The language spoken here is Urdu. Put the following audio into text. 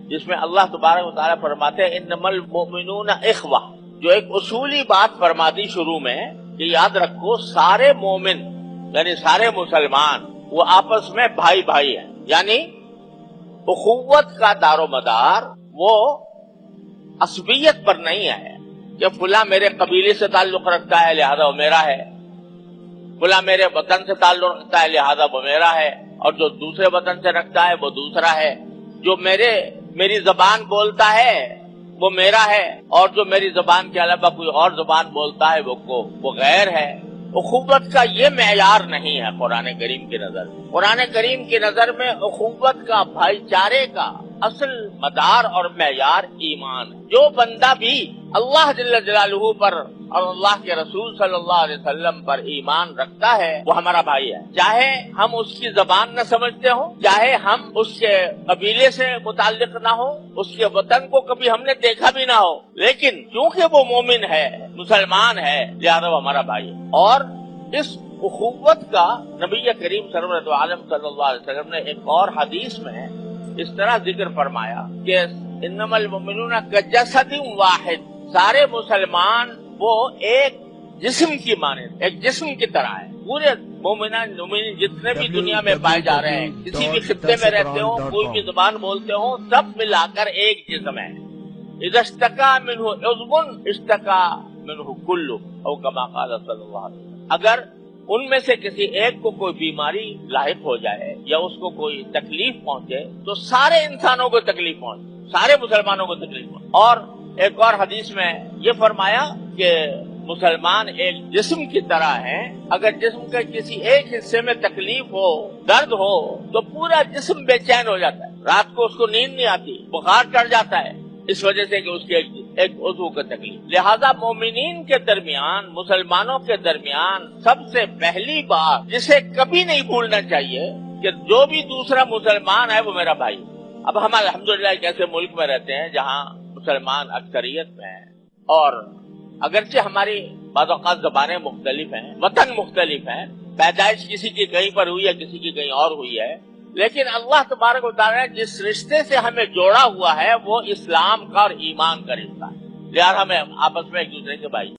جس میں اللہ تبارک و تعالیٰ فرماتے ہیں انمل مومنون اخوہ، جو ایک اصولی بات فرماتی شروع میں کہ یاد رکھو سارے مومن یعنی سارے مسلمان وہ آپس میں بھائی بھائی ہیں، یعنی اخوت کا دار و مدار وہ عصبیت پر نہیں ہے کہ فلاں میرے قبیلے سے تعلق رکھتا ہے لہذا وہ میرا ہے، فلاں میرے وطن سے تعلق رکھتا ہے لہذا وہ میرا ہے، اور جو دوسرے وطن سے رکھتا ہے وہ دوسرا ہے، جو میری زبان بولتا ہے وہ میرا ہے، اور جو میری زبان کے علاوہ کوئی اور زبان بولتا ہے وہ غیر ہے۔ اخوت کا یہ معیار نہیں ہے قرآن کریم کی نظر میں۔ قرآن کریم کی نظر میں اخوت کا، بھائی چارے کا اصل مدار اور معیار ایمان ہے۔ جو بندہ بھی اللہ جل جلالہ پر اور اللہ کے رسول صلی اللہ علیہ وسلم پر ایمان رکھتا ہے وہ ہمارا بھائی ہے، چاہے ہم اس کی زبان نہ سمجھتے ہوں، چاہے ہم اس کے قبیلے سے متعلق نہ ہو، اس کے وطن کو کبھی ہم نے دیکھا بھی نہ ہو، لیکن کیونکہ وہ مومن ہے، مسلمان ہے، لہذا وہ ہمارا بھائی ہے۔ اور اس اخوت کا نبی کریم سرورت عالم صلی اللہ علیہ وسلم نے ایک اور حدیث میں اس طرح ذکر فرمایا کہ انما المؤمنون کجسد واحد، سارے مسلمان وہ ایک جسم کی مانند، ایک جسم کی طرح ہے۔ پورے مومنان جتنے بھی دنیا میں پائے جا رہے ہیں، کسی بھی خطے میں رہتے ہوں، کوئی بھی زبان بولتے ہوں، سب ملا کر ایک جسم ہے۔ اذا اشتکا منہ عضو اشتکا منہ کل، او کما قال صلی اللہ علیہ وسلم، اگر ان میں سے کسی ایک کو کوئی بیماری لاحق ہو جائے یا اس کو کوئی تکلیف پہنچے تو سارے انسانوں کو تکلیف پہنچے، سارے مسلمانوں کو تکلیف پہنچے۔ اور ایک اور حدیث میں یہ فرمایا کہ مسلمان ایک جسم کی طرح ہیں، اگر جسم کے کسی ایک حصے میں تکلیف ہو، درد ہو، تو پورا جسم بے چین ہو جاتا ہے، رات کو اس کو نیند نہیں آتی، بخار چڑھ جاتا ہے، اس وجہ سے کہ اس کی ایک عضو کا تکلیف۔ لہذا مومنین کے درمیان، مسلمانوں کے درمیان سب سے پہلی بات جسے کبھی نہیں بھولنا چاہیے کہ جو بھی دوسرا مسلمان ہے وہ میرا بھائی۔ اب ہم الحمدللہ ایک ایسے ملک میں رہتے ہیں جہاں مسلمان اکثریت میں ہیں، اور اگرچہ ہماری بعض اوقات زبانیں مختلف ہیں، وطن مختلف ہیں، پیدائش کسی کی کہیں پر ہوئی ہے، کسی کی کہیں اور ہوئی ہے، لیکن اللہ تبارک و تعالیٰ نے جس رشتے سے ہمیں جوڑا ہوا ہے وہ اسلام کا اور ایمان کا رشتہ ہے، لہذا ہمیں آپس میں ایک دوسرے کے بھائی